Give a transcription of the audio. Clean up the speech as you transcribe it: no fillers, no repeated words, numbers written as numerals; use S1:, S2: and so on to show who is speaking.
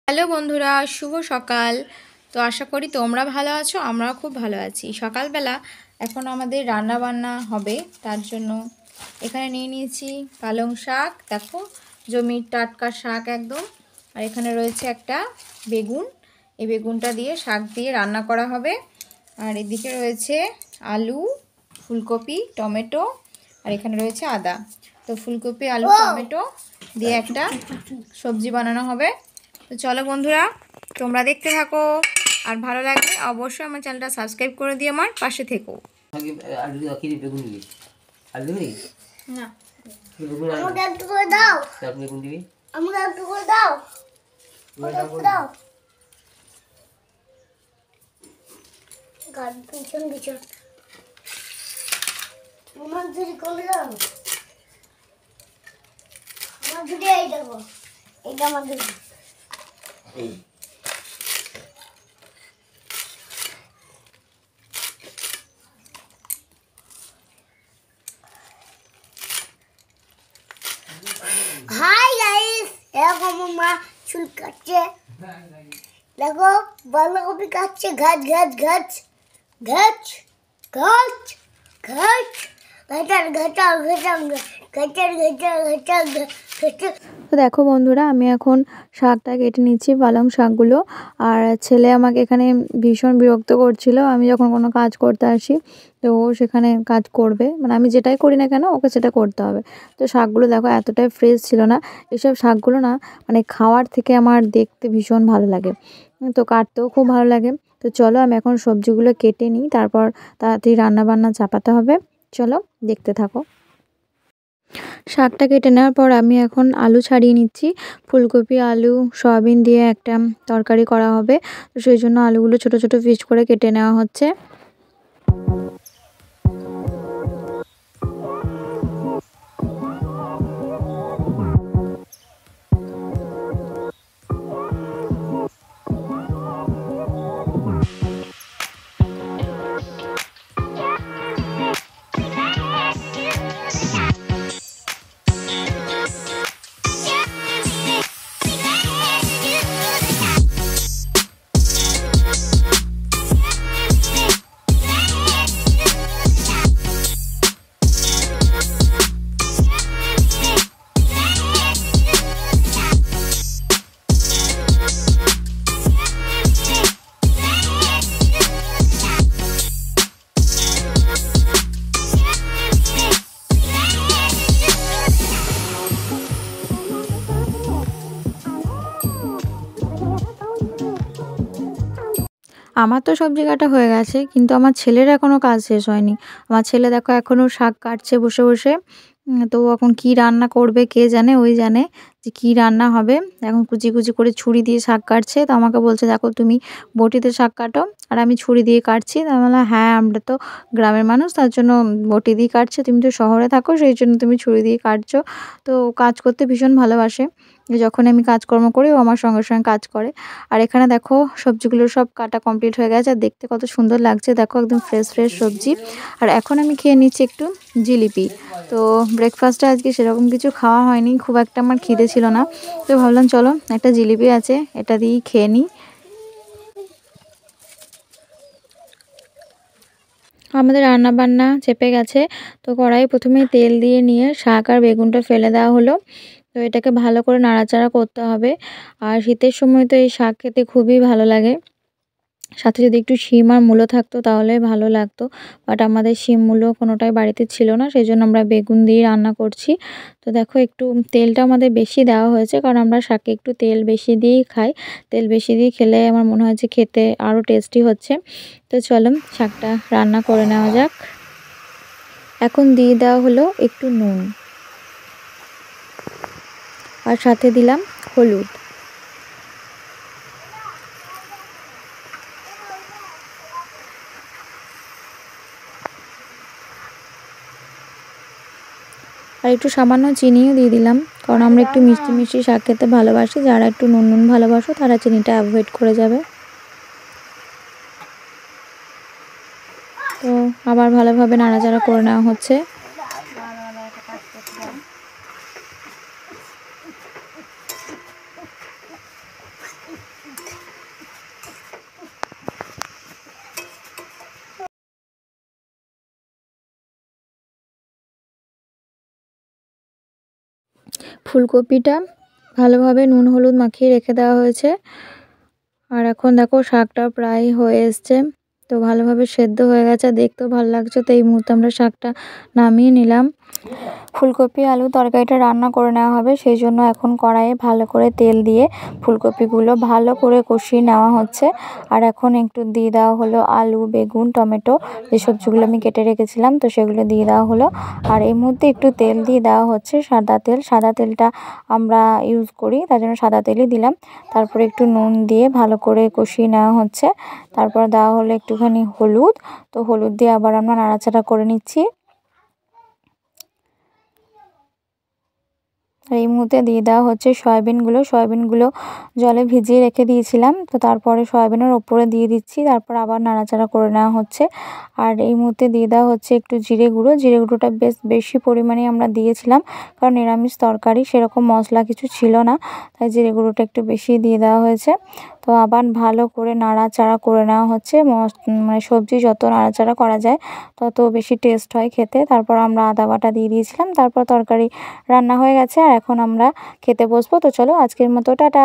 S1: Hello বন্ধুরা, শুভ সকাল। তো আশা করি তোমরা ভালো আছো, আমরাও খুব ভালো আছি। সকালবেলা এখন আমাদের রান্না বান্না হবে, তার জন্য এখানে নিয়ে নিয়েছি পালং শাক। দেখো, জমির টাটকা শাক একদম। আর এখানে রয়েছে একটা বেগুন, এই বেগুনটা দিয়ে শাক দিয়ে রান্না করা হবে। আর এদিকে রয়েছে আলু, ফুলকপি, টমেটো, আর এখানে রয়েছে আদা। তো ফুলকপি, আলু, টমেটো দিয়ে একটা সবজি বানানো হবে। তো চলো বন্ধুরা, তোমরা দেখতে থাকো, আর ভালো লাগলে অবশ্যই আমার চ্যানেলটা সাবস্ক্রাইব করে দিয়ে আমার পাশে থেকো।
S2: হাই গাইস, এরকম মা চুল কাটছে। দেখো বাঁধাকপি কাটছে, ঘাট ঘাট ঘাট ঘাট ঘাট ঘাট ঘাটার ঘাটার ঘাটার ঘাটার ঘাটার ঘাটার ঘাটার।
S3: তো দেখো বন্ধুরা, আমি এখন শাকটা কেটে নিচ্ছি, পালং শাকগুলো। আর ছেলে আমাকে এখানে ভীষণ বিরক্ত করছিল আমি যখন কোনো কাজ করতে আসি। তো ও সেখানে কাজ করবে, মানে আমি যেটাই করি না কেন ওকে সেটা করতে হবে। তো শাকগুলো দেখো এতটাই ফ্রেশ ছিল না। এসব শাকগুলো না মানে খাওয়ার থেকে আমার দেখতে ভীষণ ভালো লাগে, তো কাটতেও খুব ভালো লাগে। তো চলো আমি এখন সবজিগুলো কেটে নিই, তারপর তাড়াতাড়ি রান্নাবান্না চাপাতে হবে। চলো দেখতে থাকো। শাকটা কেটে নেওয়ার পর আমি এখন আলু ছাড়িয়ে নিচ্ছি। ফুলকপি, আলু, সয়াবিন দিয়ে একটা তরকারি করা হবে, তো সেই জন্য আলুগুলো ছোট ছোট পিস করে কেটে নেওয়া হচ্ছে। আমার তো সবজি কাটা হয়ে গেছে, কিন্তু আমার ছেলের এখনও কাজ শেষ হয়নি। আমার ছেলে দেখো এখনও শাক কাটছে বসে বসে। তো এখন কি রান্না করবে কে জানে, ওই জানে যে কি রান্না হবে। এখন কুচি কুচি করে ছুরি দিয়ে শাক কাটছে, তো আমাকে বলছে দেখো তুমি বটিতে শাক কাটো আর আমি ছুরি দিয়ে কাটছি। তো আমি বললাম হ্যাঁ, আমরা তো গ্রামের মানুষ, তার জন্য বটি দিয়ে কাটছে, তুমি তো শহরে থাকো সেই জন্য তুমি ছুরি দিয়ে কাটছো। তো কাজ করতে ভীষণ ভালোবাসে, যখন আমি কাজকর্ম করি ও আমার সঙ্গে সঙ্গে কাজ করে। আর এখানে দেখো সবজিগুলো সব কাটা কমপ্লিট হয়ে গেছে, আর দেখতে কত সুন্দর লাগছে দেখো, একদম ফ্রেশ ফ্রেশ সবজি। আর এখন আমি খেয়ে নিচ্ছি একটু জিলিপি। তো ব্রেকফাস্টে আজকে সেরকম কিছু খাওয়া হয়নি, খুব একটা আমার খিদে ছিল না। তো ভাবলাম চলো একটা জিলিপি আছে, এটা দিয়েই খেয়ে নিই। আমাদের রান্না বান্না চেপে গেছে। তো কড়াই প্রথমে তেল দিয়ে নিয়ে শাক আর বেগুনটা ফেলে দেওয়া হলো। তো এটাকে ভালো করে নাড়াচাড়া করতে হবে। আর শীতের সময় তো এই শাক খেতে খুবই ভালো লাগে। সাথে যদি একটু শিম আর মূলো থাকতো তাহলে ভালো লাগতো, বাট আমাদের শিম মূলো কোনোটাই বাড়িতে ছিল না, সেই জন্য আমরা বেগুন দিয়ে রান্না করছি। তো দেখো একটু তেলটা আমাদের বেশি দেওয়া হয়েছে, কারণ আমরা শাকে একটু তেল বেশি দিয়েই খাই। তেল বেশি দিয়ে খেলে আমার মনে হয় যে খেতে আরও টেস্টি হচ্ছে। তো চলো শাকটা রান্না করে নেওয়া যাক। এখন দিয়ে দেওয়া হলো একটু নুন, আর সাথে দিলাম হলুদ। আর একটু সামান্য চিনিও দিয়ে দিলাম, কারণ আমরা একটু মিষ্টি মিষ্টি শাক খেতে ভালোবাসি। যারা একটু নুন নুন ভালোবাসো তারা চিনিটা অ্যাভয়েড করে যাবে। তো আবার ভালোভাবে নাড়াচাড়া করে নেওয়া হচ্ছে। ফুলকপিটা ভালোভাবে নুন হলুদ মাখিয়ে রেখে দেওয়া হয়েছে। আর এখন দেখো শাকটা প্রায় হয়ে এসছে, তো ভালোভাবে সেদ্ধ হয়ে গেছে, দেখতেও ভালো লাগছে। তো এই মুহূর্তে আমরা শাকটা নামিয়ে নিলাম। ফুলকপি আলু তরকারিটা রান্না করে নেওয়া হবে, সেই জন্য এখন কড়াইয়ে ভালো করে তেল দিয়ে ফুলকপিগুলো ভালো করে কষিয়ে নেওয়া হচ্ছে। আর এখন একটু দিয়ে দেওয়া হলো আলু, বেগুন, টমেটো, যে সবজিগুলো আমি কেটে রেখেছিলাম, তো সেগুলো দিয়ে দেওয়া হলো। আর এই মুহূর্তে একটু তেল দিয়ে দেওয়া হচ্ছে, সাদা তেল। সাদা তেলটা আমরা ইউজ করি, তার জন্য সাদা তেলই দিলাম। তারপরে একটু নুন দিয়ে ভালো করে কষিয়ে নেওয়া হচ্ছে। তারপর দেওয়া হলো একটুখানি হলুদ, তো হলুদ দিয়ে আবার আমরা নাড়াচাড়া করে নিচ্ছি। আর এই মুহূর্তে দিয়ে দেওয়া হচ্ছে সয়াবিনগুলো জলে ভিজিয়ে রেখে দিয়েছিলাম, তো তারপরে সয়াবিনের ওপরে দিয়ে দিচ্ছি। তারপর আবার নাড়াচাড়া করে নেওয়া হচ্ছে। আর এই মুহূর্তে দিয়ে দেওয়া হচ্ছে একটু জিরে গুঁড়োটা বেশ বেশি পরিমাণে আমরা দিয়েছিলাম, কারণ নিরামিষ তরকারি, সেরকম মশলা কিছু ছিল না, তাই জিরে গুঁড়োটা একটু বেশি দিয়ে দেওয়া হয়েছে। তো আবার ভালো করে নাড়াচাড়া করে নেওয়া হচ্ছে। মানে সবজি যত নাড়াচাড়া করা যায় তত বেশি টেস্ট হয় খেতে। তারপর আমরা আদা বাটা দিয়ে দিয়েছিলাম। তারপর তরকারি রান্না হয়ে গেছে, আর এখন আমরা খেতে বসবো। তো চলো আজকের মতো টাটা।